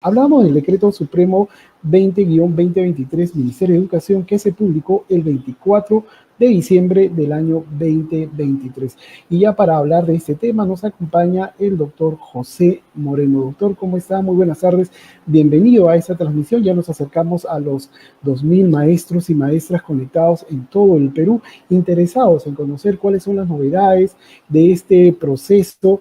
Hablamos del Decreto Supremo 20-2023, Ministerio de Educación, que se publicó el 24 de diciembre del año 2023. Y ya para hablar de este tema nos acompaña el doctor José Moreno. Doctor, ¿cómo está? Muy buenas tardes. Bienvenido a esta transmisión. Ya nos acercamos a los 2.000 maestros y maestras conectados en todo el Perú, interesados en conocer cuáles son las novedades de este proceso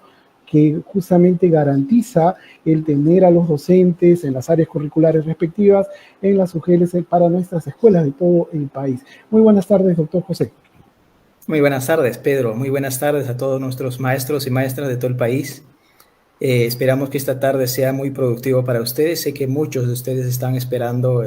que justamente garantiza el tener a los docentes en las áreas curriculares respectivas en las UGELs para nuestras escuelas de todo el país. Muy buenas tardes, doctor José. Muy buenas tardes, Pedro. Muy buenas tardes a todos nuestros maestros y maestras de todo el país. Esperamos que esta tarde sea muy productivo para ustedes. Sé que muchos de ustedes están esperando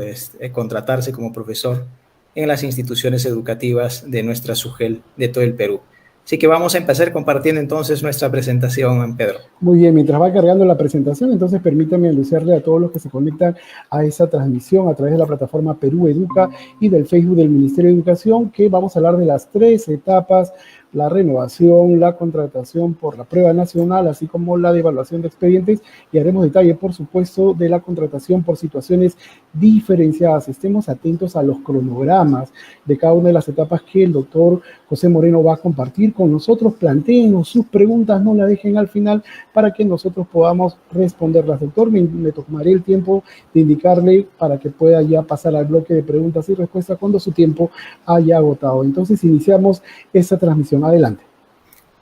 contratarse como profesor en las instituciones educativas de nuestra SUGEL de todo el Perú. Así que vamos a empezar compartiendo entonces nuestra presentación, Pedro. Muy bien, mientras va cargando la presentación, entonces permítame anunciarle a todos los que se conectan a esa transmisión a través de la plataforma Perú Educa y del Facebook del Ministerio de Educación que vamos a hablar de las 3 etapas: la renovación, la contratación por la prueba nacional, así como la de evaluación de expedientes, y haremos detalle, por supuesto, de la contratación por situaciones diferenciadas. Estemos atentos a los cronogramas de cada una de las etapas que el doctor José Moreno va a compartir con nosotros. Plantéenos sus preguntas, no la dejen al final para que nosotros podamos responderlas. Doctor, me tomaré el tiempo de indicarle para que pueda ya pasar al bloque de preguntas y respuestas cuando su tiempo haya agotado. Entonces, iniciamos esta transmisión. Adelante.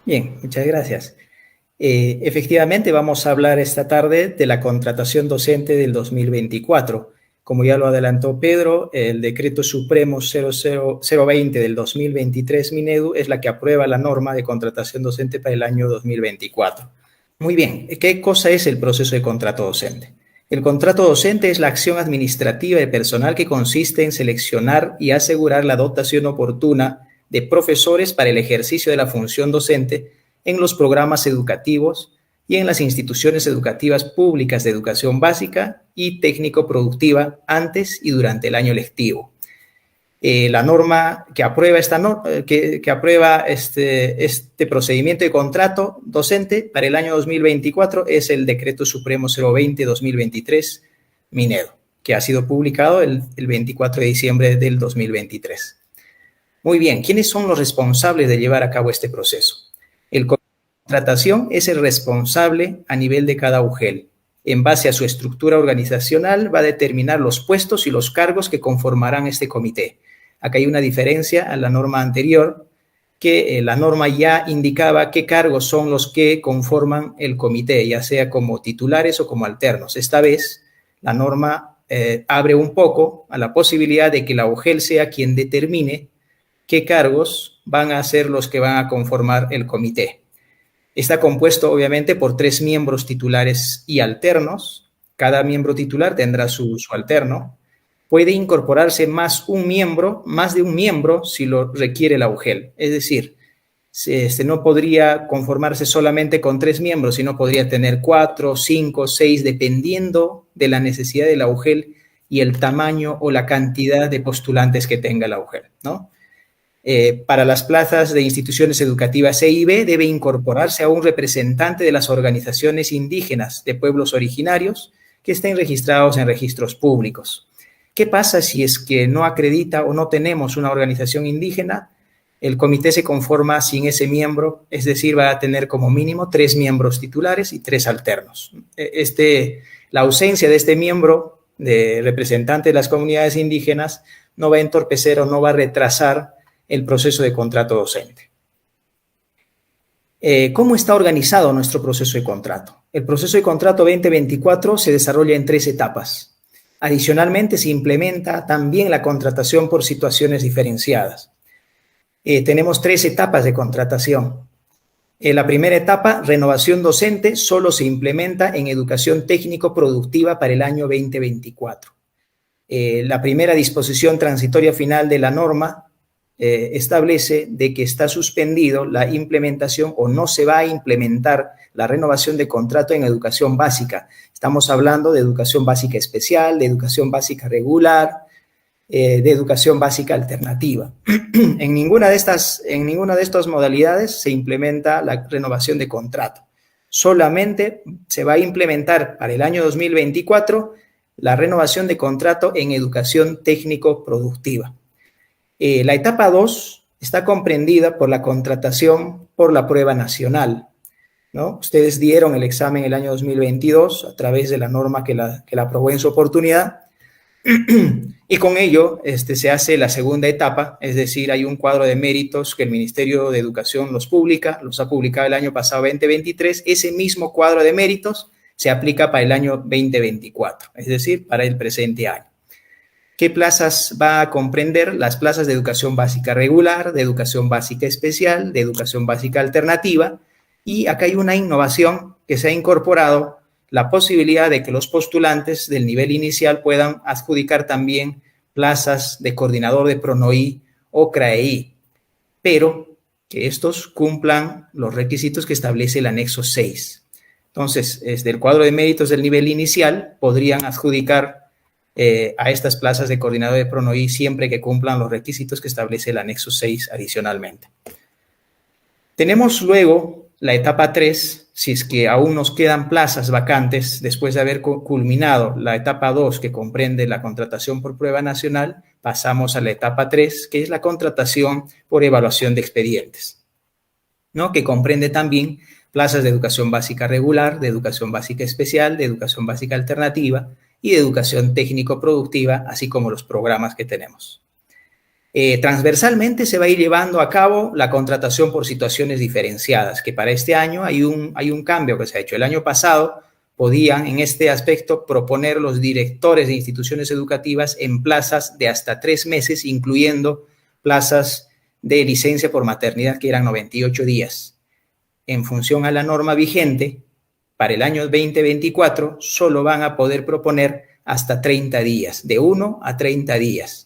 Bien, muchas gracias. Efectivamente, vamos a hablar esta tarde de la contratación docente del 2024. Como ya lo adelantó Pedro, el Decreto Supremo 020 del 2023, Minedu, es la que aprueba la norma de contratación docente para el año 2024. Muy bien, ¿qué cosa es el proceso de contrato docente? El contrato docente es la acción administrativa de personal que consiste en seleccionar y asegurar la dotación oportuna de profesores para el ejercicio de la función docente en los programas educativos y en las instituciones educativas públicas de educación básica y técnico-productiva antes y durante el año lectivo. La norma que aprueba, este procedimiento de contrato docente para el año 2024 es el Decreto Supremo 020-2023, Minedo, que ha sido publicado el 24 de diciembre del 2023. Muy bien, ¿quiénes son los responsables de llevar a cabo este proceso? El comité de contratación es el responsable a nivel de cada UGEL. En base a su estructura organizacional va a determinar los puestos y los cargos que conformarán este comité. Acá hay una diferencia a la norma anterior, que la norma ya indicaba qué cargos son los que conforman el comité, ya sea como titulares o como alternos. Esta vez la norma abre un poco a la posibilidad de que la UGEL sea quien determine qué cargos van a ser los que van a conformar el comité. Está compuesto obviamente por 3 miembros titulares y alternos. Cada miembro titular tendrá su alterno. Puede incorporarse más de un miembro si lo requiere la UGEL. Es decir, no podría conformarse solamente con 3 miembros, sino podría tener 4, 5, 6, dependiendo de la necesidad de la UGEL y el tamaño o la cantidad de postulantes que tenga la UGEL, ¿no? Para las plazas de instituciones educativas E y B debe incorporarse a un representante de las organizaciones indígenas de pueblos originarios que estén registrados en registros públicos. ¿Qué pasa si es que no acredita o no tenemos una organización indígena? El comité se conforma sin ese miembro, es decir, va a tener como mínimo 3 miembros titulares y 3 alternos. La ausencia de este miembro de representante de las comunidades indígenas no va a entorpecer o no va a retrasar el proceso de contrato docente. ¿Cómo está organizado nuestro proceso de contrato? El proceso de contrato 2024 se desarrolla en 3 etapas. Adicionalmente, se implementa también la contratación por situaciones diferenciadas. Tenemos 3 etapas de contratación. La primera etapa, renovación docente, solo se implementa en educación técnico-productiva para el año 2024. La primera disposición transitoria final de la norma establece de que está suspendido la implementación o no se va a implementar la renovación de contrato en educación básica. Estamos hablando de educación básica especial, de educación básica regular, de educación básica alternativa. En ninguna de estas modalidades se implementa la renovación de contrato. Solamente se va a implementar para el año 2024 la renovación de contrato en educación técnico-productiva. La etapa 2 está comprendida por la contratación por la prueba nacional, ¿no? Ustedes dieron el examen el año 2022 a través de la norma que la aprobó en su oportunidad y con ello se hace la segunda etapa, es decir, hay un cuadro de méritos que el Ministerio de Educación los ha publicado el año pasado 2023, ese mismo cuadro de méritos se aplica para el año 2024, es decir, para el presente año. ¿Qué plazas va a comprender? Las plazas de educación básica regular, de educación básica especial, de educación básica alternativa, y acá hay una innovación que se ha incorporado, la posibilidad de que los postulantes del nivel inicial puedan adjudicar también plazas de coordinador de PRONOI o CRAEI, pero que estos cumplan los requisitos que establece el anexo 6. Entonces, desde el cuadro de méritos del nivel inicial, podrían adjudicar a estas plazas de coordinador de PRONOI siempre que cumplan los requisitos que establece el anexo 6 adicionalmente. Tenemos luego la etapa 3, si es que aún nos quedan plazas vacantes después de haber culminado la etapa 2, que comprende la contratación por prueba nacional, pasamos a la etapa 3, que es la contratación por evaluación de expedientes, ¿no? Que comprende también plazas de educación básica regular, de educación básica especial, de educación básica alternativa y de educación técnico-productiva, así como los programas que tenemos. Transversalmente se va a ir llevando a cabo la contratación por situaciones diferenciadas, que para este año hay un cambio que se ha hecho. El año pasado podían en este aspecto proponer los directores de instituciones educativas en plazas de hasta 3 meses, incluyendo plazas de licencia por maternidad que eran 98 días. En función a la norma vigente, para el año 2024 solo van a poder proponer hasta 30 días, de 1 a 30 días.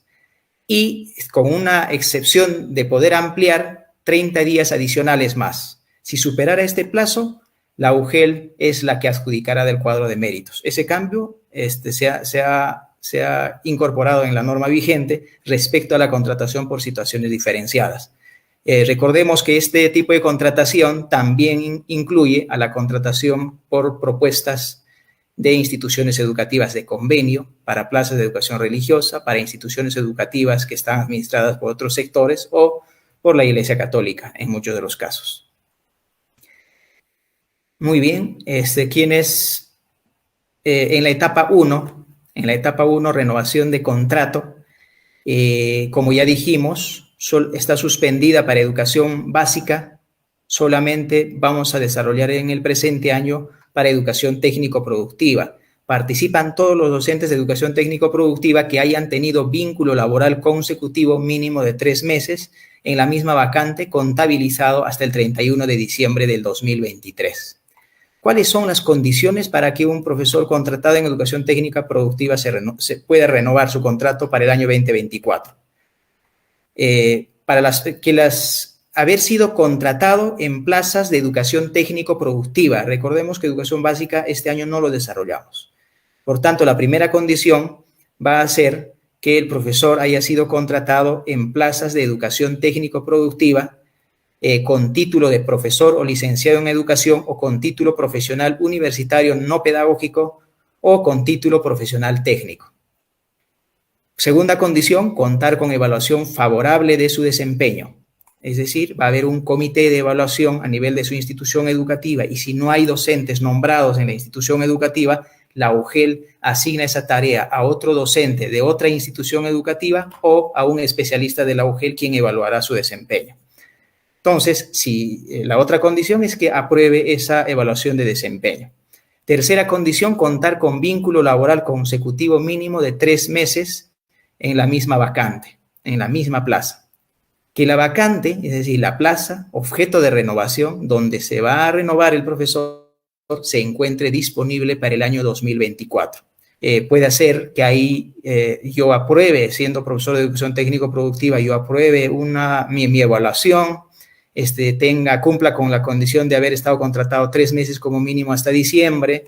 Y con una excepción de poder ampliar 30 días adicionales más. Si superara este plazo, la UGEL es la que adjudicará del cuadro de méritos. Ese cambio se ha incorporado en la norma vigente respecto a la contratación por situaciones diferenciadas. Recordemos que este tipo de contratación también incluye a la contratación por propuestas de instituciones educativas de convenio para plazas de educación religiosa, para instituciones educativas que están administradas por otros sectores o por la Iglesia Católica en muchos de los casos. Muy bien, quienes en la etapa 1, renovación de contrato, como ya dijimos, está suspendida para educación básica, solamente vamos a desarrollar en el presente año para educación técnico-productiva. Participan todos los docentes de educación técnico-productiva que hayan tenido vínculo laboral consecutivo mínimo de 3 meses en la misma vacante contabilizado hasta el 31 de diciembre del 2023. ¿Cuáles son las condiciones para que un profesor contratado en educación técnica productiva se pueda renovar su contrato para el año 2024? Haber sido contratado en plazas de educación técnico-productiva. Recordemos que educación básica este año no lo desarrollamos. Por tanto, la primera condición va a ser que el profesor haya sido contratado en plazas de educación técnico-productiva con título de profesor o licenciado en educación o con título profesional universitario no pedagógico o con título profesional técnico. Segunda condición, contar con evaluación favorable de su desempeño. Es decir, va a haber un comité de evaluación a nivel de su institución educativa y si no hay docentes nombrados en la institución educativa, la UGEL asigna esa tarea a otro docente de otra institución educativa o a un especialista de la UGEL quien evaluará su desempeño. Entonces, la otra condición es que apruebe esa evaluación de desempeño. Tercera condición, contar con vínculo laboral consecutivo mínimo de 3 meses en la misma vacante, en la misma plaza. Que la vacante, es decir, la plaza, objeto de renovación, donde se va a renovar el profesor, se encuentre disponible para el año 2024. Puede ser que ahí yo apruebe, siendo profesor de educación técnico-productiva, yo apruebe mi evaluación, cumpla con la condición de haber estado contratado 3 meses como mínimo hasta diciembre,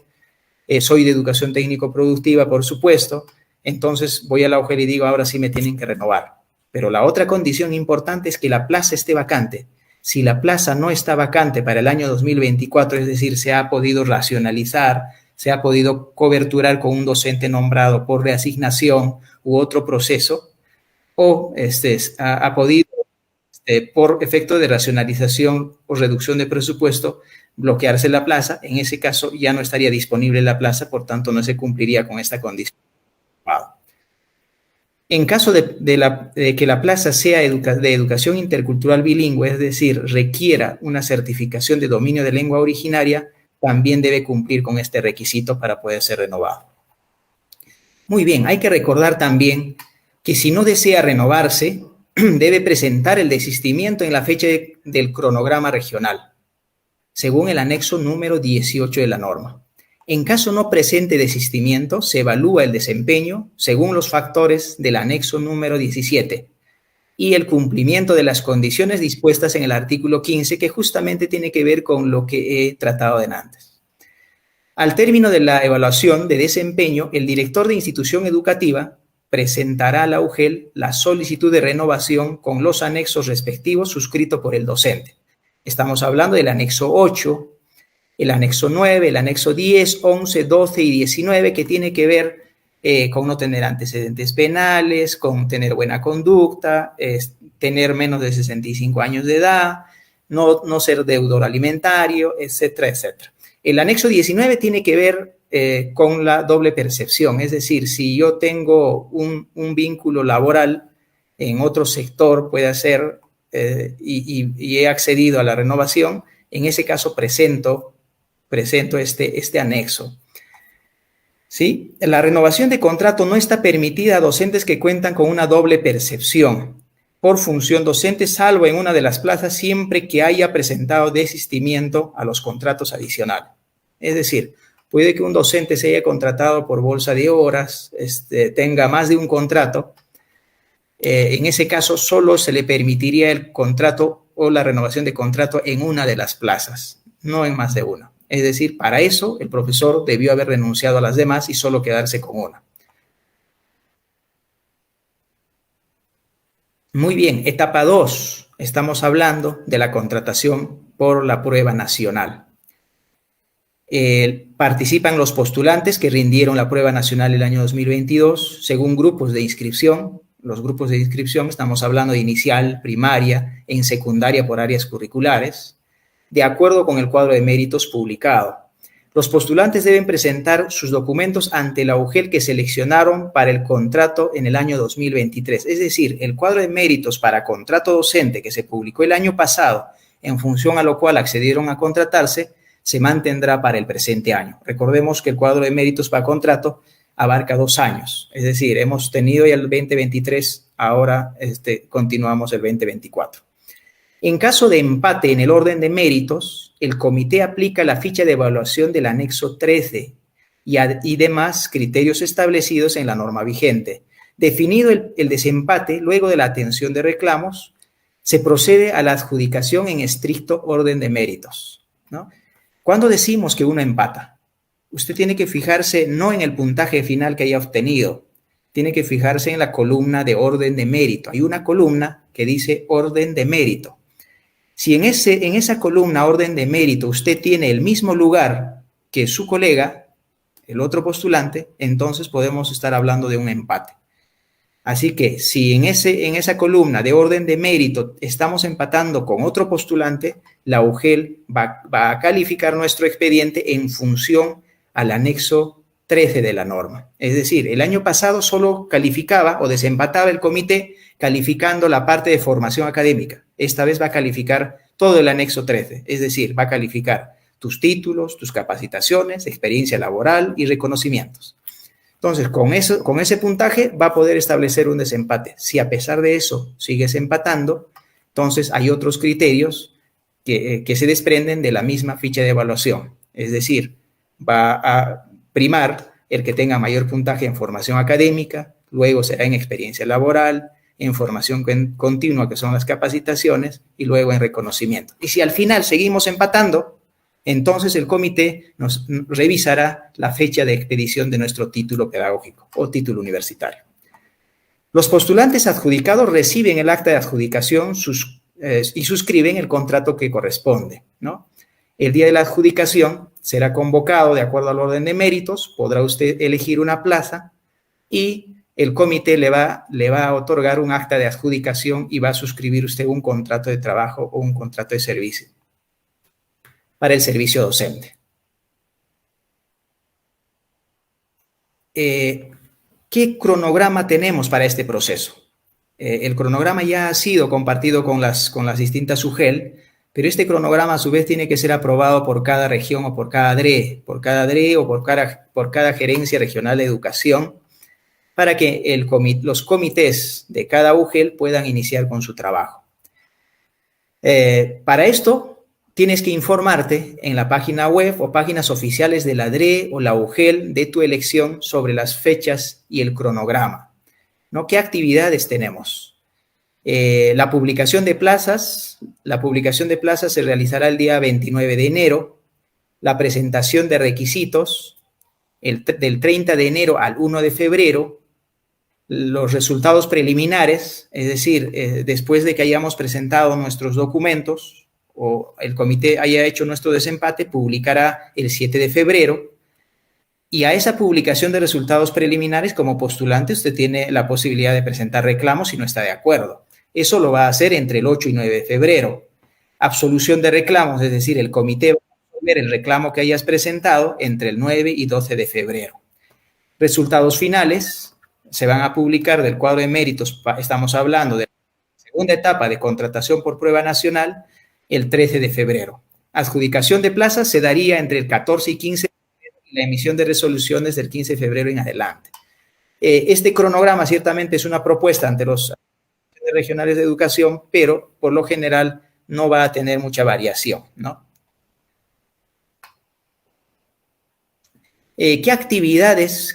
soy de educación técnico-productiva, por supuesto, entonces voy a la UGEL y digo, ahora sí me tienen que renovar. Pero la otra condición importante es que la plaza esté vacante. si la plaza no está vacante para el año 2024, es decir, se ha podido racionalizar, se ha podido coberturar con un docente nombrado por reasignación u otro proceso, o ha podido, por efecto de racionalización o reducción de presupuesto, bloquearse la plaza, en ese caso ya no estaría disponible la plaza, por tanto no se cumpliría con esta condición. En caso de que la plaza sea de educación intercultural bilingüe, es decir, requiera una certificación de dominio de lengua originaria, también debe cumplir con este requisito para poder ser renovado. Muy bien, hay que recordar también que si no desea renovarse, debe presentar el desistimiento en la fecha del cronograma regional, según el anexo número 18 de la norma. En caso no presente desistimiento, se evalúa el desempeño según los factores del anexo número 17 y el cumplimiento de las condiciones dispuestas en el artículo 15, que justamente tiene que ver con lo que he tratado de antes. Al término de la evaluación de desempeño, el director de institución educativa presentará a la UGEL la solicitud de renovación con los anexos respectivos suscrito por el docente. Estamos hablando del anexo 8, el anexo 9, el anexo 10, 11, 12 y 19, que tiene que ver con no tener antecedentes penales, con tener buena conducta, tener menos de 65 años de edad, no ser deudor alimentario, etcétera, etcétera. El anexo 19 tiene que ver con la doble percepción, es decir, si yo tengo un vínculo laboral en otro sector, puede ser, y he accedido a la renovación, en ese caso presento este anexo. ¿Sí? La renovación de contrato no está permitida a docentes que cuentan con una doble percepción por función docente, salvo en una de las plazas, siempre que haya presentado desistimiento a los contratos adicionales. Es decir, puede que un docente se haya contratado por bolsa de horas, tenga más de un contrato. En ese caso, solo se le permitiría el contrato o la renovación de contrato en una de las plazas, no en más de una. Es decir, para eso el profesor debió haber renunciado a las demás y solo quedarse con una. Muy bien, etapa 2. Estamos hablando de la contratación por la prueba nacional. Participan los postulantes que rindieron la prueba nacional el año 2022 según grupos de inscripción. Los grupos de inscripción estamos hablando de inicial, primaria, en secundaria por áreas curriculares, de acuerdo con el cuadro de méritos publicado. Los postulantes deben presentar sus documentos ante la UGEL que seleccionaron para el contrato en el año 2023. Es decir, el cuadro de méritos para contrato docente que se publicó el año pasado, en función a lo cual accedieron a contratarse, se mantendrá para el presente año. Recordemos que el cuadro de méritos para contrato abarca 2 años. Es decir, hemos tenido ya el 2023, ahora continuamos el 2024. En caso de empate en el orden de méritos, el comité aplica la ficha de evaluación del anexo 13 y demás criterios establecidos en la norma vigente. Definido el desempate, luego de la atención de reclamos, se procede a la adjudicación en estricto orden de méritos, ¿no? ¿Cuándo decimos que uno empata? Usted tiene que fijarse no en el puntaje final que haya obtenido, tiene que fijarse en la columna de orden de mérito. Hay una columna que dice orden de mérito. Si en esa columna orden de mérito usted tiene el mismo lugar que su colega, el otro postulante, entonces podemos estar hablando de un empate. Así que si en esa columna de orden de mérito estamos empatando con otro postulante, la UGEL va a calificar nuestro expediente en función al anexo 13 de la norma. Es decir, el año pasado solo calificaba o desempataba el comité calificando la parte de formación académica. Esta vez va a calificar todo el anexo 13, es decir, va a calificar tus títulos, tus capacitaciones, experiencia laboral y reconocimientos. Entonces, con ese puntaje va a poder establecer un desempate. Si a pesar de eso sigues empatando, entonces hay otros criterios que se desprenden de la misma ficha de evaluación. Es decir, va a primar el que tenga mayor puntaje en formación académica, luego será en experiencia laboral, en formación continua, que son las capacitaciones, y luego en reconocimiento. Y si al final seguimos empatando, entonces el comité nos revisará la fecha de expedición de nuestro título pedagógico o título universitario. Los postulantes adjudicados reciben el acta de adjudicación y suscriben el contrato que corresponde, ¿no? El día de la adjudicación será convocado de acuerdo al orden de méritos, podrá usted elegir una plaza y el comité le va a otorgar un acta de adjudicación y va a suscribir usted un contrato de trabajo o un contrato de servicio para el servicio docente. ¿Qué cronograma tenemos para este proceso? El cronograma ya ha sido compartido con las distintas UGEL, pero este cronograma a su vez tiene que ser aprobado por cada región o por cada DRE, o por cada gerencia regional de educación, para que los comités de cada UGEL puedan iniciar con su trabajo. Para esto, tienes que informarte en la página web o páginas oficiales de la DRE o la UGEL de tu elección sobre las fechas y el cronograma, ¿no? ¿Qué actividades tenemos? La publicación de plazas se realizará el día 29 de enero, la presentación de requisitos del 30 de enero al 1 de febrero, los resultados preliminares, es decir, después de que hayamos presentado nuestros documentos o el comité haya hecho nuestro desempate, publicará el 7 de febrero. Y a esa publicación de resultados preliminares, como postulante, usted tiene la posibilidad de presentar reclamos si no está de acuerdo. Eso lo va a hacer entre el 8 y 9 de febrero. Absolución de reclamos, es decir, el comité va a resolver el reclamo que hayas presentado entre el 9 y 12 de febrero. Resultados finales se van a publicar del cuadro de méritos, estamos hablando de la segunda etapa de contratación por prueba nacional, el 13 de febrero. Adjudicación de plazas se daría entre el 14 y 15 de febrero y la emisión de resoluciones del 15 de febrero en adelante. Este cronograma ciertamente es una propuesta ante los regionales de educación, pero por lo general no va a tener mucha variación, ¿no? ¿Qué actividades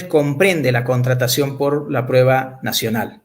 comprende la contratación por la prueba nacional?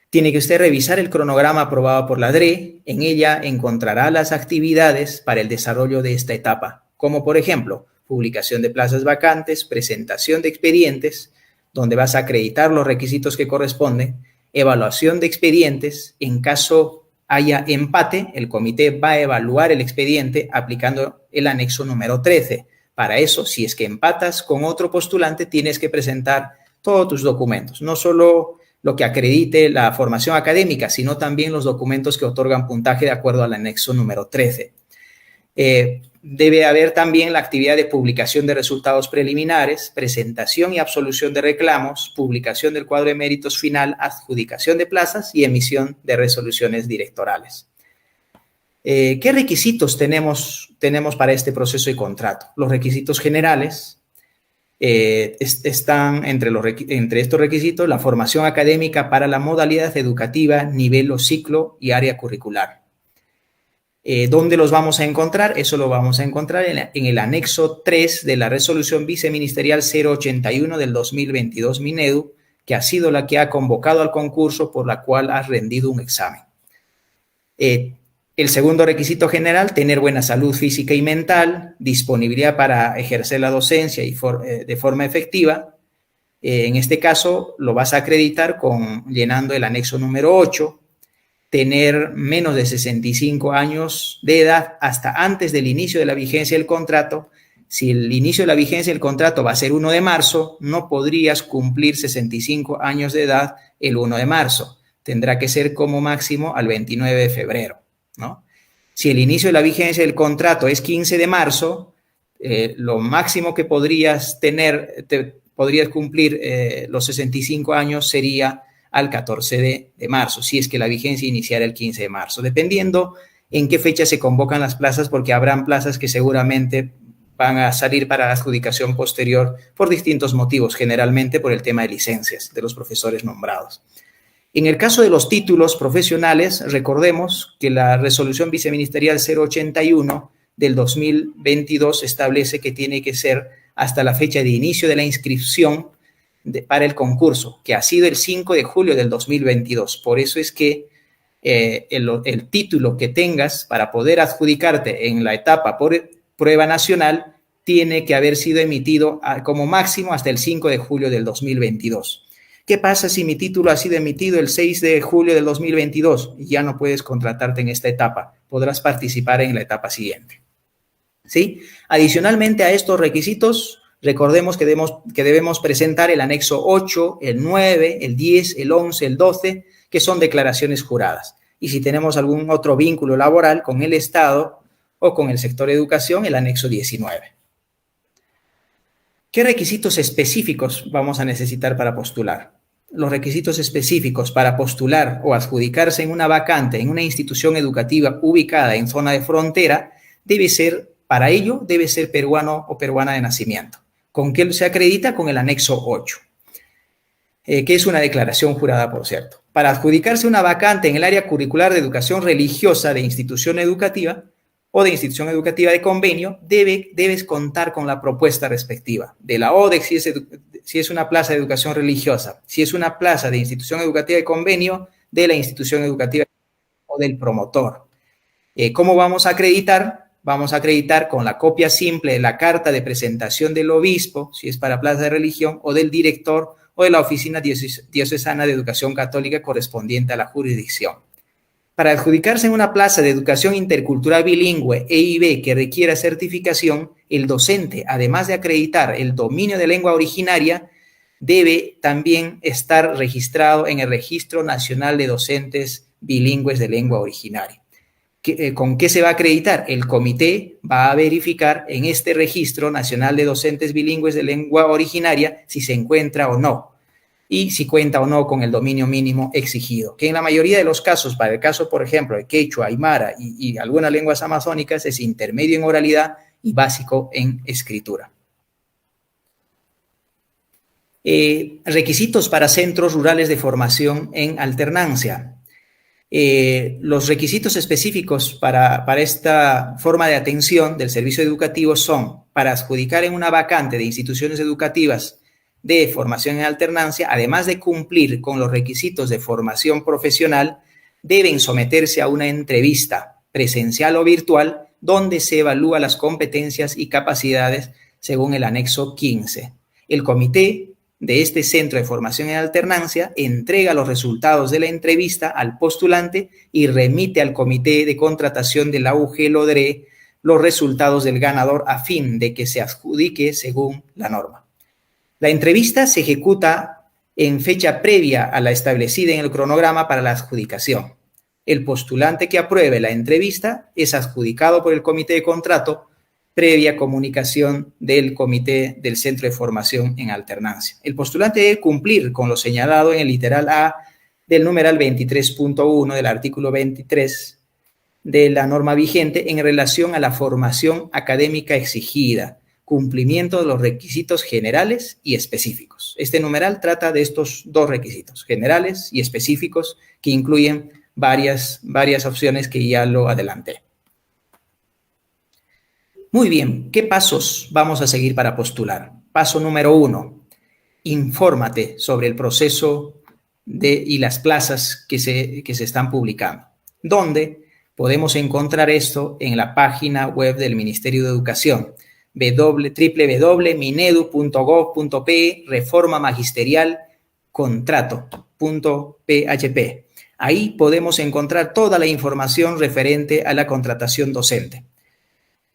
Tiene que usted revisar el cronograma aprobado por la DRE. En ella encontrará las actividades para el desarrollo de esta etapa, como por ejemplo, publicación de plazas vacantes, presentación de expedientes, donde vas a acreditar los requisitos que corresponden, evaluación de expedientes. En caso haya empate, el comité va a evaluar el expediente aplicando el anexo número 13. Para eso, si es que empatas con otro postulante, tienes que presentar todos tus documentos, no solo lo que acredite la formación académica, sino también los documentos que otorgan puntaje de acuerdo al anexo número 13. Debe haber también la actividad de publicación de resultados preliminares, presentación y absolución de reclamos, publicación del cuadro de méritos final, adjudicación de plazas y emisión de resoluciones directorales. ¿Qué requisitos tenemos para este proceso de contrato? Los requisitos generales están entre estos requisitos la formación académica para la modalidad educativa, nivel o ciclo y área curricular. ¿Dónde los vamos a encontrar? Eso lo vamos a encontrar en el anexo 3 de la resolución viceministerial 081 del 2022 Minedu, que ha sido la que ha convocado al concurso por la cual has rendido un examen. El segundo requisito general, tener buena salud física y mental, disponibilidad para ejercer la docencia de forma efectiva. En este caso, lo vas a acreditar llenando el anexo número 8, tener menos de 65 años de edad hasta antes del inicio de la vigencia del contrato. Si el inicio de la vigencia del contrato va a ser 1 de marzo, no podrías cumplir 65 años de edad el 1 de marzo. Tendrá que ser como máximo al 29 de febrero, ¿no? Si el inicio de la vigencia del contrato es 15 de marzo, lo máximo que podrías cumplir los 65 años sería al 14 de marzo, si es que la vigencia iniciara el 15 de marzo, dependiendo en qué fecha se convocan las plazas, porque habrán plazas que seguramente van a salir para la adjudicación posterior por distintos motivos, generalmente por el tema de licencias de los profesores nombrados. En el caso de los títulos profesionales, recordemos que la resolución viceministerial 081 del 2022 establece que tiene que ser hasta la fecha de inicio de la inscripción para el concurso, que ha sido el 5 de julio del 2022. Por eso es que el título que tengas para poder adjudicarte en la etapa por prueba nacional tiene que haber sido emitido como máximo hasta el 5 de julio del 2022. ¿Qué pasa si mi título ha sido emitido el 6 de julio del 2022? Ya no puedes contratarte en esta etapa, podrás participar en la etapa siguiente. ¿Sí? Adicionalmente a estos requisitos, recordemos que debemos presentar el anexo 8, el 9, el 10, el 11, el 12, que son declaraciones juradas. Y si tenemos algún otro vínculo laboral con el Estado o con el sector educación, el anexo 19. ¿Qué requisitos específicos vamos a necesitar para postular? Los requisitos específicos para postular o adjudicarse en una vacante en una institución educativa ubicada en zona de frontera para ello debe ser peruano o peruana de nacimiento. ¿Con qué se acredita? Con el anexo 8, que es una declaración jurada, por cierto. Para adjudicarse una vacante en el área curricular de educación religiosa de institución educativa o de institución educativa de convenio, debes contar con la propuesta respectiva de la ODEC si es una plaza de educación religiosa, si es una plaza de institución educativa de convenio, de la institución educativa o del promotor. ¿Cómo vamos a acreditar? Vamos a acreditar con la copia simple de la carta de presentación del obispo, si es para plaza de religión, o del director o de la oficina diocesana de educación católica correspondiente a la jurisdicción. Para adjudicarse en una plaza de educación intercultural bilingüe EIB que requiera certificación, el docente, además de acreditar el dominio de lengua originaria, debe también estar registrado en el Registro Nacional de Docentes Bilingües de Lengua Originaria. ¿Con qué se va a acreditar? El comité va a verificar en este Registro Nacional de Docentes Bilingües de Lengua Originaria si se encuentra o no, y si cuenta o no con el dominio mínimo exigido, que en la mayoría de los casos, para el caso, por ejemplo, de quechua, aymara y algunas lenguas amazónicas, es intermedio en oralidad y básico en escritura. Requisitos para centros rurales de formación en alternancia. Los requisitos específicos para esta forma de atención del servicio educativo son: para adjudicar en una vacante de instituciones educativas de formación en alternancia, además de cumplir con los requisitos de formación profesional, deben someterse a una entrevista presencial o virtual donde se evalúan las competencias y capacidades según el anexo 15. El comité de este centro de formación en alternancia entrega los resultados de la entrevista al postulante y remite al comité de contratación de la UGEL-ODRE los resultados del ganador a fin de que se adjudique según la norma. La entrevista se ejecuta en fecha previa a la establecida en el cronograma para la adjudicación. El postulante que apruebe la entrevista es adjudicado por el comité de contrato previa comunicación del comité del centro de formación en alternancia. El postulante debe cumplir con lo señalado en el literal A del numeral 23.1 del artículo 23 de la norma vigente en relación a la formación académica exigida, cumplimiento de los requisitos generales y específicos. Este numeral trata de estos dos requisitos, generales y específicos, que incluyen varias opciones que ya lo adelanté. Muy bien, ¿qué pasos vamos a seguir para postular? Paso número 1, infórmate sobre el proceso y las plazas que se están publicando. ¿Dónde podemos encontrar esto? En la página web del Ministerio de Educación, www.minedu.gov.pe, reforma magisterial contrato.php. Ahí podemos encontrar toda la información referente a la contratación docente.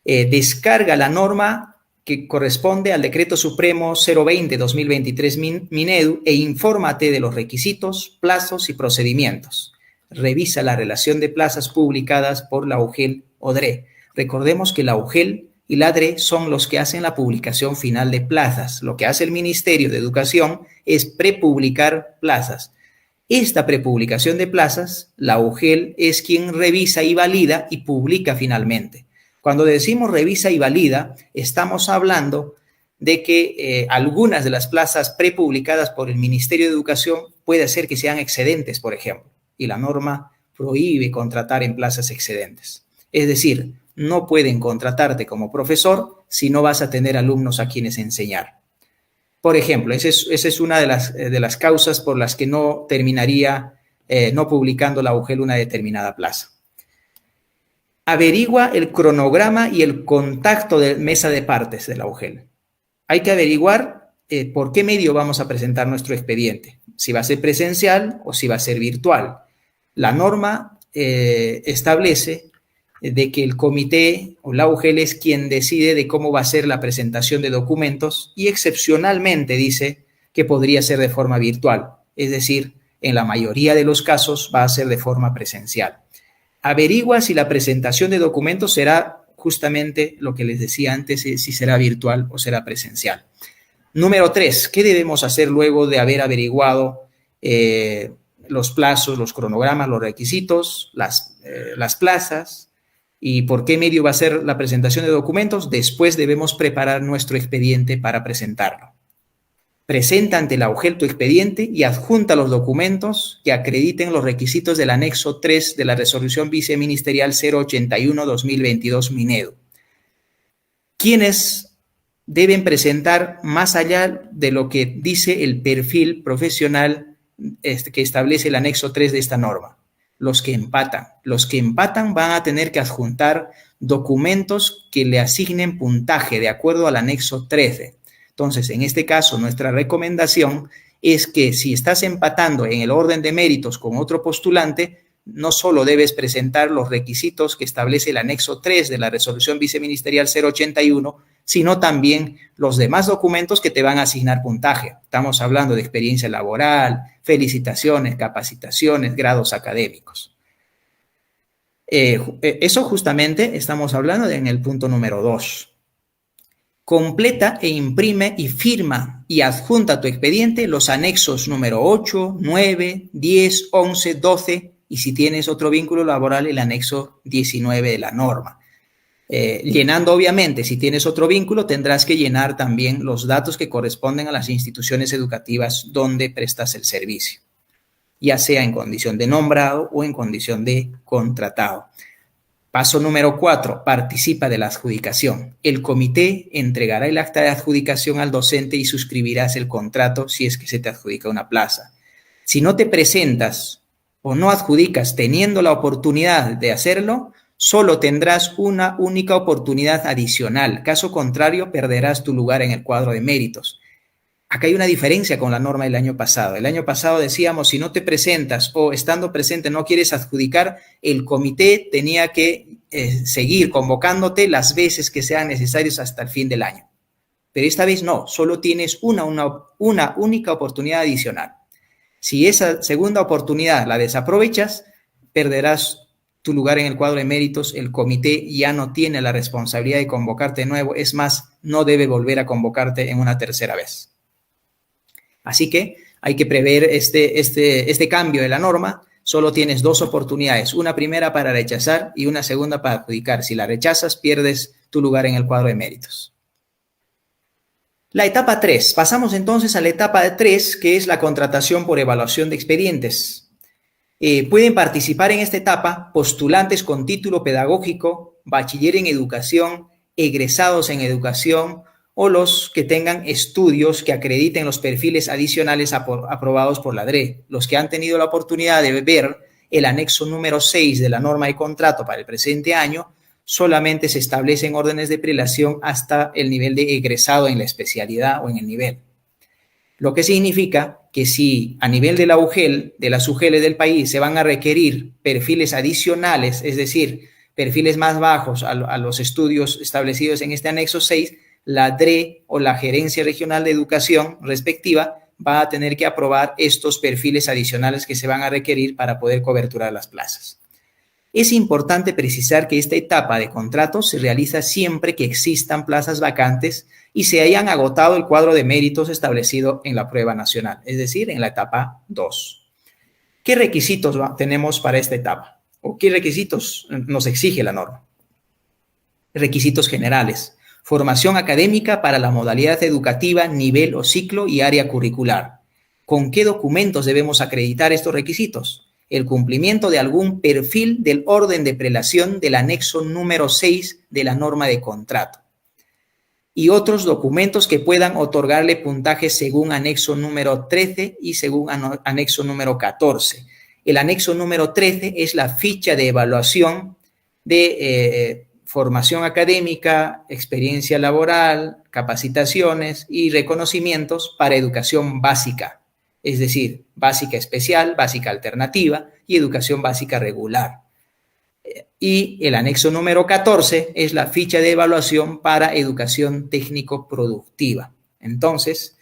Descarga la norma que corresponde al Decreto Supremo 020-2023 Minedu e infórmate de los requisitos, plazos y procedimientos. Revisa la relación de plazas publicadas por la UGEL-ODRE. Recordemos que la UGEL y la ADRE son los que hacen la publicación final de plazas. Lo que hace el Ministerio de Educación es prepublicar plazas. Esta prepublicación de plazas, la UGEL es quien revisa y valida y publica finalmente. Cuando decimos revisa y valida, estamos hablando de que algunas de las plazas prepublicadas por el Ministerio de Educación puede ser que sean excedentes, por ejemplo, y la norma prohíbe contratar en plazas excedentes. Es decir, no pueden contratarte como profesor si no vas a tener alumnos a quienes enseñar. Por ejemplo, esa es una de las causas por las que no terminaría no publicando la UGEL una determinada plaza. Averigua el cronograma y el contacto de mesa de partes de la UGEL. Hay que averiguar por qué medio vamos a presentar nuestro expediente. si va a ser presencial o si va a ser virtual. La norma establece de que el comité o la UGEL es quien decide de cómo va a ser la presentación de documentos y excepcionalmente dice que podría ser de forma virtual, es decir, en la mayoría de los casos va a ser de forma presencial. Averigua si la presentación de documentos será justamente lo que les decía antes, si será virtual o será presencial. Número 3, ¿qué debemos hacer luego de haber averiguado los plazos, los cronogramas, los requisitos, las plazas y por qué medio va a ser la presentación de documentos? Después debemos preparar nuestro expediente para presentarlo. Presenta ante la UGEL tu expediente y adjunta los documentos que acrediten los requisitos del anexo 3 de la resolución viceministerial 081-2022 Minedo. ¿Quiénes deben presentar más allá de lo que dice el perfil profesional que establece el anexo 3 de esta norma? Los que empatan. Los que empatan van a tener que adjuntar documentos que le asignen puntaje de acuerdo al anexo 13. Entonces, en este caso, nuestra recomendación es que si estás empatando en el orden de méritos con otro postulante, no solo debes presentar los requisitos que establece el anexo 3 de la resolución viceministerial 081, sino también los demás documentos que te van a asignar puntaje. Estamos hablando de experiencia laboral, felicitaciones, capacitaciones, grados académicos. Eso justamente estamos hablando en el punto número 2. Completa e imprime y firma y adjunta a tu expediente los anexos número 8, 9, 10, 11, 12 y si tienes otro vínculo laboral, el anexo 19 de la norma. Llenando, obviamente, si tienes otro vínculo, tendrás que llenar también los datos que corresponden a las instituciones educativas donde prestas el servicio, ya sea en condición de nombrado o en condición de contratado. Paso número 4, participa de la adjudicación. El comité entregará el acta de adjudicación al docente y suscribirás el contrato si es que se te adjudica una plaza. Si no te presentas o no adjudicas teniendo la oportunidad de hacerlo, solo tendrás una única oportunidad adicional. Caso contrario, perderás tu lugar en el cuadro de méritos. Acá hay una diferencia con la norma del año pasado. El año pasado decíamos, si no te presentas o estando presente no quieres adjudicar, el comité tenía que seguir convocándote las veces que sean necesarias hasta el fin del año. Pero esta vez no, solo tienes una única oportunidad adicional. Si esa segunda oportunidad la desaprovechas, perderás tu lugar en el cuadro de méritos. El comité ya no tiene la responsabilidad de convocarte de nuevo. Es más, no debe volver a convocarte en una tercera vez. Así que hay que prever este cambio de la norma. Solo tienes 2 oportunidades, una primera para rechazar y una segunda para adjudicar. Si la rechazas, pierdes tu lugar en el cuadro de méritos. La etapa 3. Pasamos entonces a la etapa 3, que es la contratación por evaluación de expedientes. Pueden participar en esta etapa postulantes con título pedagógico, bachiller en educación, egresados en educación, o los que tengan estudios que acrediten los perfiles adicionales aprobados por la DRE. Los que han tenido la oportunidad de ver el anexo número 6 de la norma de contrato para el presente año, solamente se establecen órdenes de prelación hasta el nivel de egresado en la especialidad o en el nivel. Lo que significa que si a nivel de la UGEL, de las UGELes del país, se van a requerir perfiles adicionales, es decir, perfiles más bajos a los estudios establecidos en este anexo 6, la DRE o la Gerencia Regional de Educación respectiva va a tener que aprobar estos perfiles adicionales que se van a requerir para poder coberturar las plazas. Es importante precisar que esta etapa de contrato se realiza siempre que existan plazas vacantes y se hayan agotado el cuadro de méritos establecido en la prueba nacional, es decir, en la etapa 2. ¿Qué requisitos tenemos para esta etapa? ¿O qué requisitos nos exige la norma? Requisitos generales. Formación académica para la modalidad educativa, nivel o ciclo y área curricular. ¿Con qué documentos debemos acreditar estos requisitos? El cumplimiento de algún perfil del orden de prelación del anexo número 6 de la norma de contrato. Y otros documentos que puedan otorgarle puntaje según anexo número 13 y según anexo número 14. El anexo número 13 es la ficha de evaluación de formación académica, experiencia laboral, capacitaciones y reconocimientos para educación básica. es decir, básica especial, básica alternativa y educación básica regular. Y el anexo número 14 es la ficha de evaluación para educación técnico-productiva. Entonces,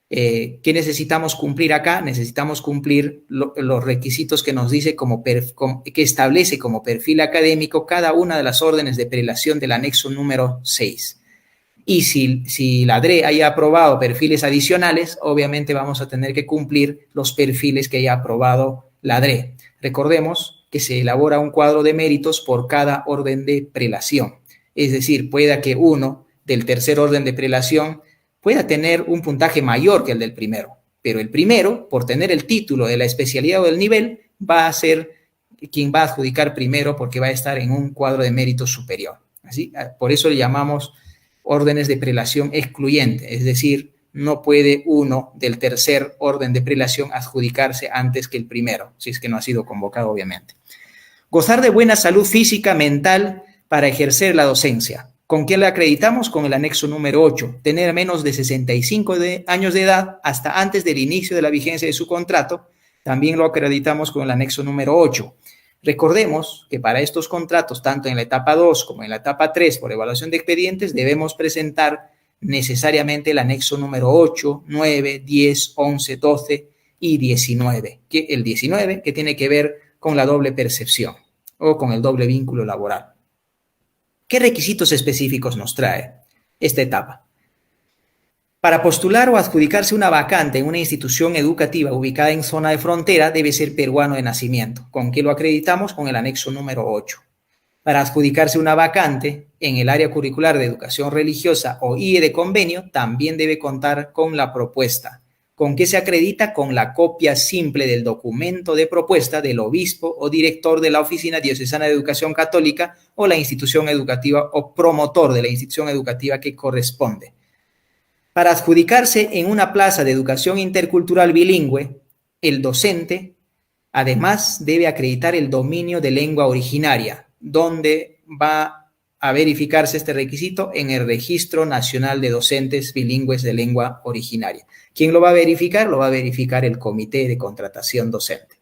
¿qué necesitamos cumplir acá? Necesitamos cumplir los requisitos que nos dice que establece como perfil académico cada una de las órdenes de prelación del anexo número 6. Y si la DRE haya aprobado perfiles adicionales, obviamente vamos a tener que cumplir los perfiles que haya aprobado la DRE. Recordemos que se elabora un cuadro de méritos por cada orden de prelación. Es decir, pueda que uno del tercer orden de prelación pueda tener un puntaje mayor que el del primero, pero el primero, por tener el título de la especialidad o del nivel, va a ser quien va a adjudicar primero porque va a estar en un cuadro de méritos superior. ¿Así? Por eso le llamamos órdenes de prelación excluyente, es decir, no puede uno del tercer orden de prelación adjudicarse antes que el primero, si es que no ha sido convocado, obviamente. Gozar de buena salud física, mental, para ejercer la docencia. ¿Con qué la acreditamos? Con el anexo número 8. Tener menos de 65 años de edad hasta antes del inicio de la vigencia de su contrato. También lo acreditamos con el anexo número 8. Recordemos que para estos contratos, tanto en la etapa 2 como en la etapa 3 por evaluación de expedientes, debemos presentar necesariamente el anexo número 8, 9, 10, 11, 12 y 19. El 19 que tiene que ver con la doble percepción o con el doble vínculo laboral. ¿Qué requisitos específicos nos trae esta etapa? Para postular o adjudicarse una vacante en una institución educativa ubicada en zona de frontera, debe ser peruano de nacimiento. ¿Con qué lo acreditamos? Con el anexo número 8. Para adjudicarse una vacante en el área curricular de educación religiosa o IE de convenio, también debe contar con la propuesta. ¿Con qué se acredita? Con la copia simple del documento de propuesta del obispo o director de la Oficina Diocesana de Educación Católica o la institución educativa o promotor de la institución educativa que corresponde. Para adjudicarse en una plaza de educación intercultural bilingüe, el docente además debe acreditar el dominio de lengua originaria, donde va a verificarse este requisito en el Registro Nacional de Docentes Bilingües de Lengua Originaria. ¿Quién lo va a verificar? Lo va a verificar el Comité de Contratación Docente.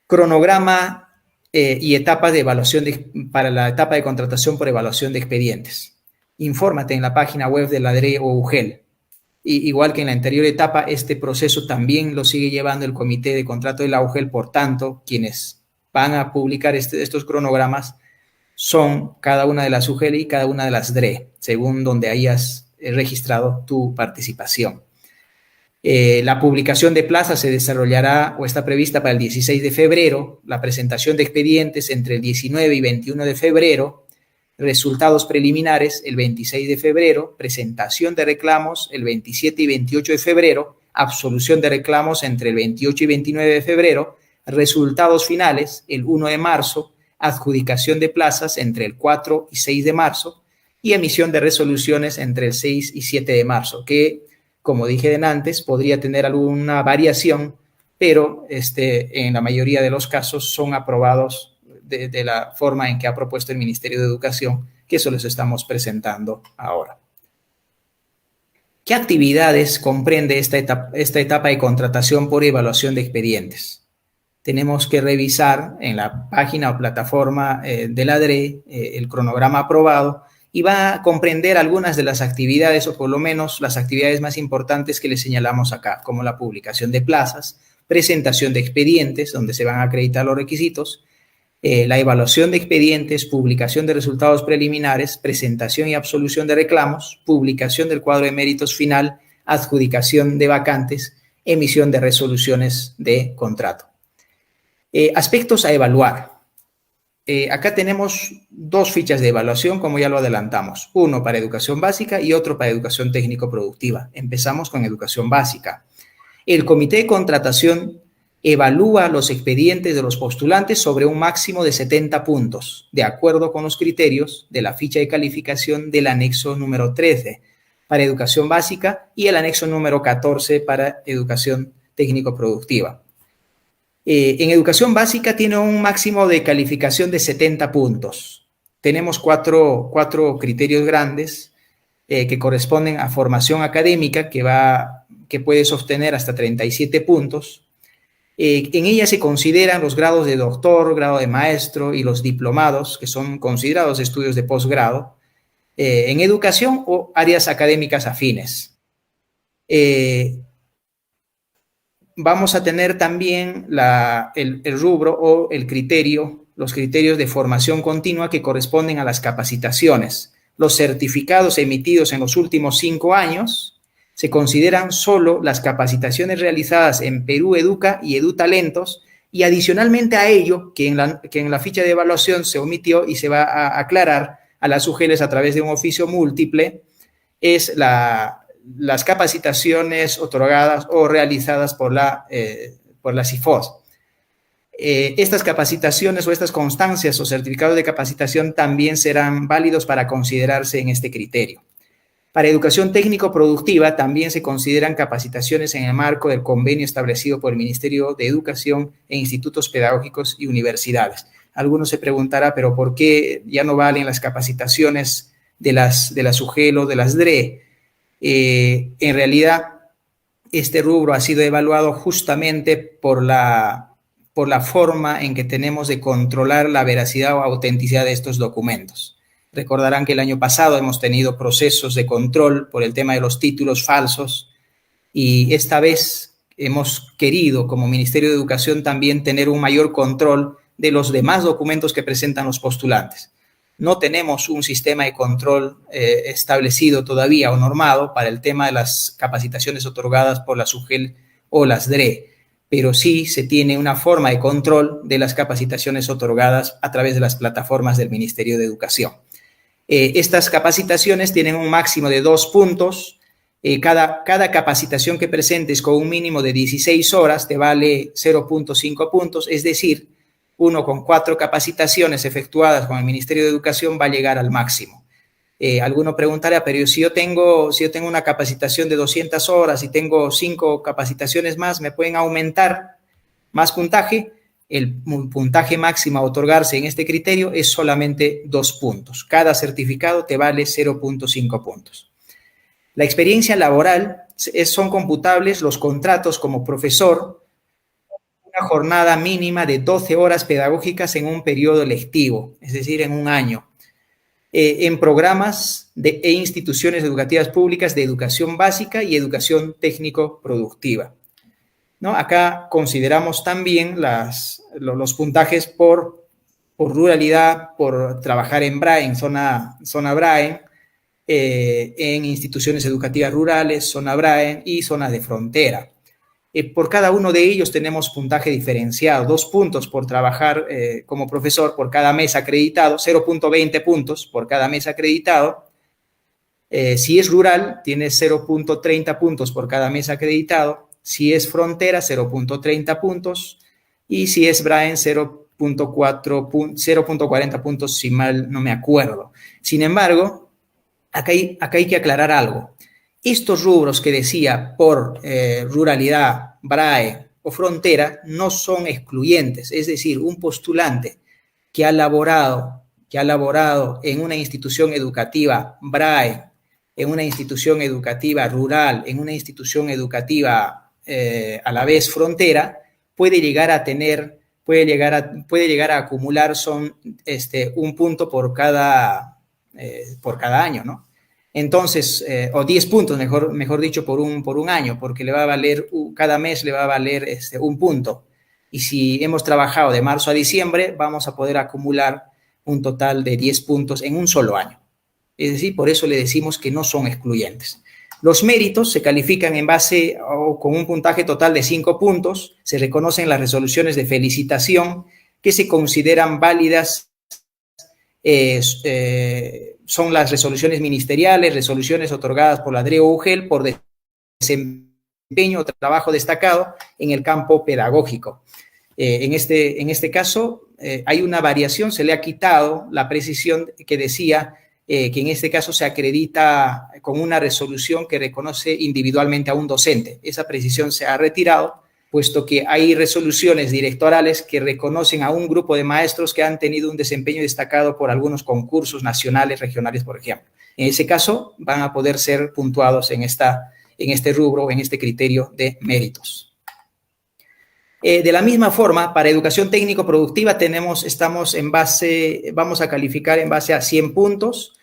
Cronograma y etapas de evaluación para la etapa de contratación por evaluación de expedientes. Infórmate en la página web de la DRE o UGEL. Igual que en la anterior etapa, este proceso también lo sigue llevando el Comité de Contrato de la UGEL. Por tanto, quienes van a publicar estos cronogramas son cada una de las UGEL y cada una de las DRE, según donde hayas registrado tu participación. La publicación de plazas se desarrollará o está prevista para el 16 de febrero, la presentación de expedientes entre el 19 y 21 de febrero, resultados preliminares el 26 de febrero, presentación de reclamos el 27 y 28 de febrero, absolución de reclamos entre el 28 y 29 de febrero, resultados finales el 1 de marzo, adjudicación de plazas entre el 4 y 6 de marzo y emisión de resoluciones entre el 6 y 7 de marzo, que, como dije antes, podría tener alguna variación, pero en la mayoría de los casos son aprobados de la forma en que ha propuesto el Ministerio de Educación, que eso les estamos presentando ahora. ¿Qué actividades comprende esta etapa de contratación por evaluación de expedientes? Tenemos que revisar en la página o plataforma de la DRE el cronograma aprobado y va a comprender algunas de las actividades, o por lo menos las actividades más importantes que les señalamos acá, como la publicación de plazas, presentación de expedientes, donde se van a acreditar los requisitos, la evaluación de expedientes, publicación de resultados preliminares, presentación y absolución de reclamos, publicación del cuadro de méritos final, adjudicación de vacantes, emisión de resoluciones de contrato. Aspectos a evaluar. Acá tenemos dos fichas de evaluación, como ya lo adelantamos. Uno para educación básica y otro para educación técnico-productiva. Empezamos con educación básica. El comité de contratación evalúa los expedientes de los postulantes sobre un máximo de 70 puntos, de acuerdo con los criterios de la ficha de calificación del anexo número 13 para educación básica y el anexo número 14 para educación técnico-productiva. En educación básica tiene un máximo de calificación de 70 puntos. Tenemos cuatro criterios grandes que corresponden a formación académica, que va que puede sostener hasta 37 puntos. En ella se consideran los grados de doctor, grado de maestro y los diplomados, que son considerados estudios de posgrado, en educación o áreas académicas afines. Vamos a tener también el rubro o el criterio, los criterios de formación continua que corresponden a las capacitaciones. Los certificados emitidos en los últimos 5 años se consideran solo las capacitaciones realizadas en Perú Educa y EduTalentos, y adicionalmente a ello, que en la ficha de evaluación se omitió y se va a aclarar a las UGELs a través de un oficio múltiple, es las capacitaciones otorgadas o realizadas por la CIFOS. Estas capacitaciones o estas constancias o certificados de capacitación también serán válidos para considerarse en este criterio. Para educación técnico-productiva también se consideran capacitaciones en el marco del convenio establecido por el Ministerio de Educación e institutos pedagógicos y universidades. Algunos se preguntará, ¿pero por qué ya no valen las capacitaciones de las UGEL o de las DRE? En realidad, este rubro ha sido evaluado justamente por la forma en que tenemos de controlar la veracidad o autenticidad de estos documentos. Recordarán que el año pasado hemos tenido procesos de control por el tema de los títulos falsos, y esta vez hemos querido, como Ministerio de Educación, también tener un mayor control de los demás documentos que presentan los postulantes. No tenemos un sistema de control establecido todavía o normado para el tema de las capacitaciones otorgadas por las UGEL o las DRE, pero sí se tiene una forma de control de las capacitaciones otorgadas a través de las plataformas del Ministerio de Educación. Estas capacitaciones tienen un máximo de 2 puntos. Cada capacitación que presentes con un mínimo de 16 horas te vale 0.5 puntos, es decir, uno con 4 capacitaciones efectuadas con el Ministerio de Educación va a llegar al máximo. Alguno preguntará, pero si yo tengo una capacitación de 200 horas y tengo 5 capacitaciones más, ¿me pueden aumentar más puntaje? El puntaje máximo a otorgarse en este criterio es solamente 2 puntos. Cada certificado te vale 0.5 puntos. La experiencia laboral son computables los contratos como profesor, una jornada mínima de 12 horas pedagógicas en un periodo lectivo, es decir, en un año, en programas e instituciones educativas públicas de educación básica y educación técnico-productiva, ¿no? Acá consideramos también los puntajes por ruralidad, por trabajar en BRAE, en zona BRAE, en instituciones educativas rurales, zona BRAE y zonas de frontera. Por cada uno de ellos tenemos puntaje diferenciado, 2 puntos por trabajar como profesor por cada mes acreditado, 0.20 puntos por cada mes acreditado. Si es rural, tienes 0.30 puntos por cada mes acreditado. Si es frontera, 0.30 puntos. Y si es BRAE, 0.40 puntos, si mal no me acuerdo. Sin embargo, acá hay que aclarar algo. Estos rubros que decía por ruralidad, BRAE o frontera no son excluyentes. Es decir, un postulante que ha laborado en una institución educativa BRAE, en una institución educativa rural, en una institución educativa a la vez frontera, puede llegar a acumular un punto por cada año, ¿no? Entonces, o 10 puntos, mejor dicho, por un año, porque le va a valer, cada mes le va a valer un punto. Y si hemos trabajado de marzo a diciembre, vamos a poder acumular un total de 10 puntos en un solo año. Es decir, por eso le decimos que no son excluyentes. Los méritos se califican en base o con un puntaje total de 5 puntos. Se reconocen las resoluciones de felicitación que se consideran válidas. Son las resoluciones ministeriales, resoluciones otorgadas por la DRE o UGEL por desempeño o trabajo destacado en el campo pedagógico. En este caso hay una variación, se le ha quitado la precisión que decía que en este caso se acredita con una resolución que reconoce individualmente a un docente. Esa precisión se ha retirado, puesto que hay resoluciones directorales que reconocen a un grupo de maestros que han tenido un desempeño destacado por algunos concursos nacionales, regionales, por ejemplo. En ese caso, van a poder ser puntuados en esta en este rubro, en este criterio de méritos. De la misma forma, para educación técnico-productiva vamos a calificar en base a 100 puntos,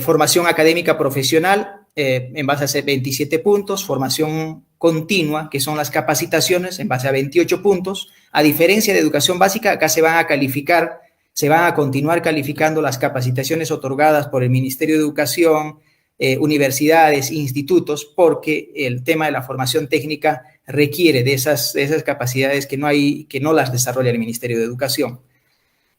formación académica profesional en base a 27 puntos, formación continua, que son las capacitaciones, en base a 28 puntos. A diferencia de educación básica, acá se van a continuar calificando las capacitaciones otorgadas por el Ministerio de Educación, universidades, institutos, porque el tema de la formación técnica requiere de esas capacidades que no las desarrolla el Ministerio de Educación.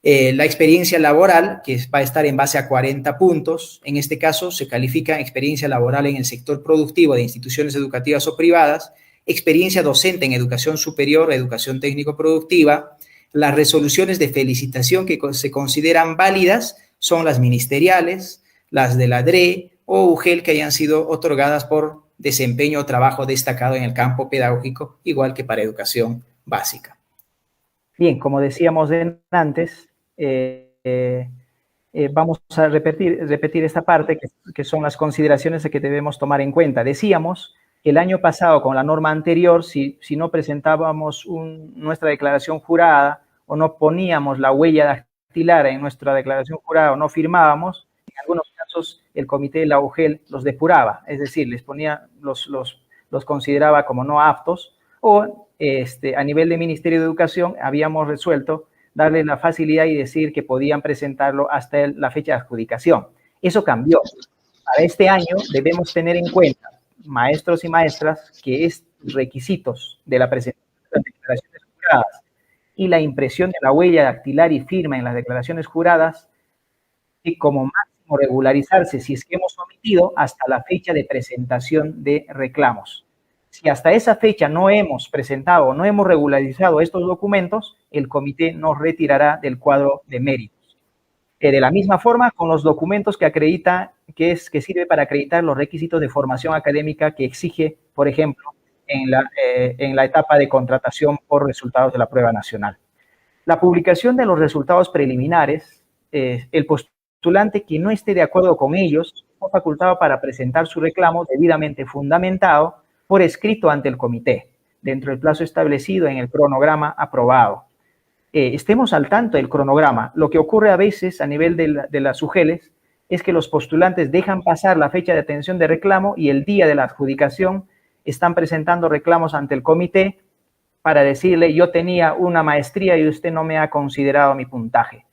La experiencia laboral, que va a estar en base a 40 puntos, en este caso se califica experiencia laboral en el sector productivo de instituciones educativas o privadas, experiencia docente en educación superior, educación técnico-productiva. Las resoluciones de felicitación que se consideran válidas son las ministeriales, las de la DRE o UGEL que hayan sido otorgadas por desempeño o trabajo destacado en el campo pedagógico, igual que para educación básica. Bien, como decíamos antes, vamos a repetir esta parte que son las consideraciones que debemos tomar en cuenta. Decíamos que el año pasado, con la norma anterior, si no presentábamos nuestra declaración jurada o no poníamos la huella dactilar en nuestra declaración jurada o no firmábamos, en algunos casos el comité de la UGEL los depuraba, es decir, les ponía, los consideraba como no aptos, o a nivel de Ministerio de Educación habíamos resuelto darle la facilidad y decir que podían presentarlo hasta la fecha de adjudicación. Eso cambió. Para este año debemos tener en cuenta, maestros y maestras, que es requisitos de la presentación de las declaraciones juradas y la impresión de la huella dactilar y firma en las declaraciones juradas, y como máximo regularizarse si es que hemos omitido hasta la fecha de presentación de reclamos. Si hasta esa fecha no hemos presentado o no hemos regularizado estos documentos, el comité nos retirará del cuadro de méritos. De la misma forma, con los documentos que sirve para acreditar los requisitos de formación académica que exige, por ejemplo, en la etapa de contratación por resultados de la prueba nacional. La publicación de los resultados preliminares, el postulante que no esté de acuerdo con ellos, está facultado para presentar su reclamo debidamente fundamentado por escrito ante el comité, dentro del plazo establecido en el cronograma aprobado. Estemos al tanto del cronograma. Lo que ocurre a veces a nivel de las UGELes es que los postulantes dejan pasar la fecha de atención de reclamo y el día de la adjudicación están presentando reclamos ante el comité para decirle: yo tenía una maestría y usted no me ha considerado mi puntaje.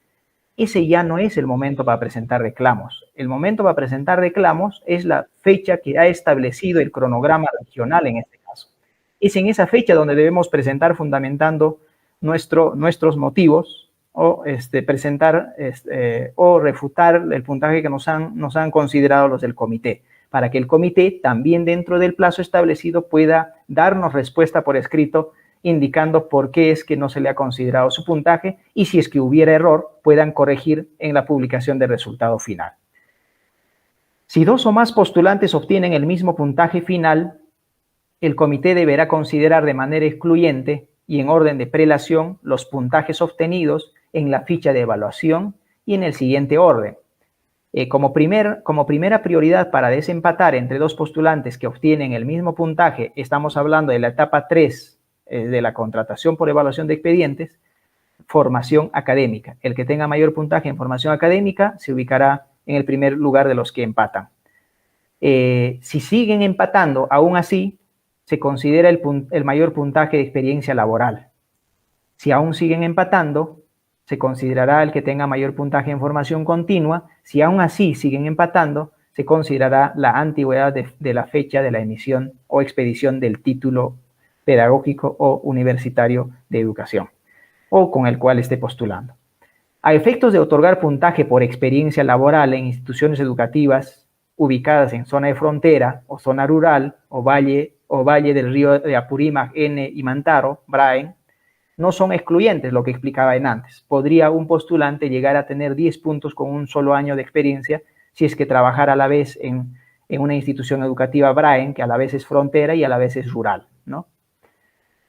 Ese ya no es el momento para presentar reclamos. El momento para presentar reclamos es la fecha que ha establecido el cronograma regional en este caso. Es en esa fecha donde debemos presentar fundamentando nuestros motivos o presentar o refutar el puntaje que nos han considerado los del comité, para que el comité también dentro del plazo establecido pueda darnos respuesta por escrito indicando por qué es que no se le ha considerado su puntaje y si es que hubiera error puedan corregir en la publicación del resultado final. Si dos o más postulantes obtienen el mismo puntaje final, el comité deberá considerar de manera excluyente y en orden de prelación los puntajes obtenidos en la ficha de evaluación y en el siguiente orden. Como primera prioridad para desempatar entre dos postulantes que obtienen el mismo puntaje, estamos hablando de la etapa 3 de la contratación por evaluación de expedientes, formación académica. El que tenga mayor puntaje en formación académica se ubicará en el primer lugar de los que empatan. Si siguen empatando, aún así, se considera el mayor puntaje de experiencia laboral. Si aún siguen empatando, se considerará el que tenga mayor puntaje en formación continua. Si aún así siguen empatando, se considerará la antigüedad de la fecha de la emisión o expedición del título pedagógico o universitario de educación, o con el cual esté postulando. A efectos de otorgar puntaje por experiencia laboral en instituciones educativas ubicadas en zona de frontera o zona rural o valle del río de Apurímac, N y Mantaro, Braen, no son excluyentes, lo que explicaba antes. Podría un postulante llegar a tener 10 puntos con un solo año de experiencia si es que trabajara a la vez en una institución educativa Braen, que a la vez es frontera y a la vez es rural, ¿no?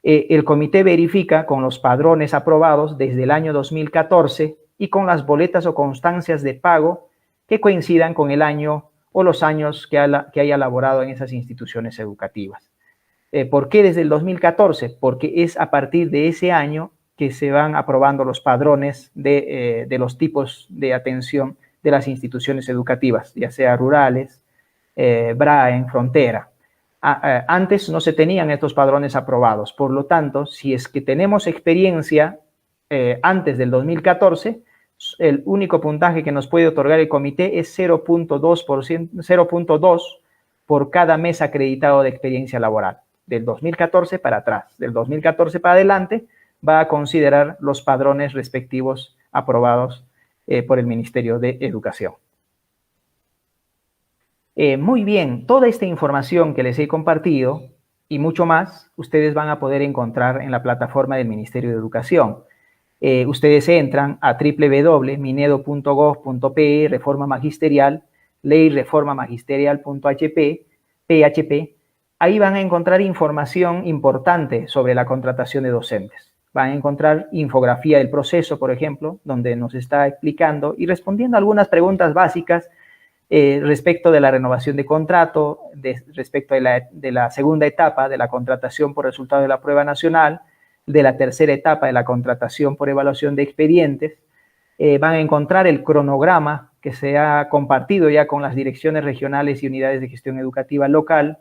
El comité verifica con los padrones aprobados desde el año 2014 y con las boletas o constancias de pago que coincidan con el año o los años que haya laborado en esas instituciones educativas. ¿Por qué desde el 2014? Porque es a partir de ese año que se van aprobando los padrones de los tipos de atención de las instituciones educativas, ya sea rurales, BRAE, frontera. Antes no se tenían estos padrones aprobados, por lo tanto, si es que tenemos experiencia antes del 2014, el único puntaje que nos puede otorgar el comité es 0.2 por cada mes acreditado de experiencia laboral. Del 2014 para atrás, del 2014 para adelante, va a considerar los padrones respectivos aprobados por el Ministerio de Educación. Muy bien, toda esta información que les he compartido y mucho más, ustedes van a poder encontrar en la plataforma del Ministerio de Educación. Ustedes entran a www.minedo.gov.pe, reforma magisterial, ley reforma magisterial.php. Ahí van a encontrar información importante sobre la contratación de docentes. Van a encontrar infografía del proceso, por ejemplo, donde nos está explicando y respondiendo a algunas preguntas básicas respecto de la renovación de contrato, respecto de la segunda etapa de la contratación por resultado de la prueba nacional, de la tercera etapa de la contratación por evaluación de expedientes. Van a encontrar el cronograma que se ha compartido ya con las direcciones regionales y unidades de gestión educativa local,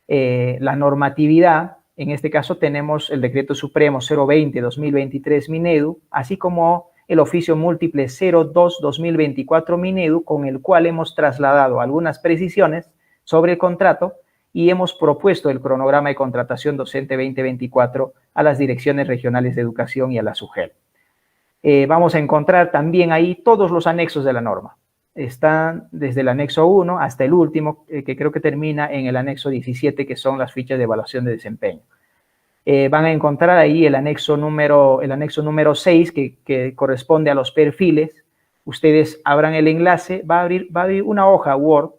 la normatividad. En este caso tenemos el Decreto Supremo 020-2023 Minedu, así como el oficio múltiple 02-2024 Minedu, con el cual hemos trasladado algunas precisiones sobre el contrato y hemos propuesto el cronograma de contratación docente 2024 a las direcciones regionales de educación y a la SUGEL. Vamos a encontrar también ahí todos los anexos de la norma. Están desde el anexo 1 hasta el último, que creo que termina en el anexo 17, que son las fichas de evaluación de desempeño. Van a encontrar ahí el anexo número 6, que corresponde a los perfiles. Ustedes abran el enlace, va a abrir una hoja Word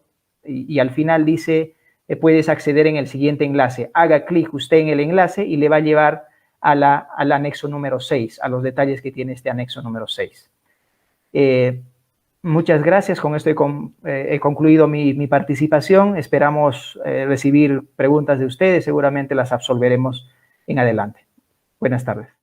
y al final dice, puedes acceder en el siguiente enlace. Haga clic usted en el enlace y le va a llevar al anexo número 6, a los detalles que tiene este anexo número 6. Muchas gracias. Con esto he concluido mi participación. Esperamos recibir preguntas de ustedes. Seguramente las absolveremos en adelante. Buenas tardes.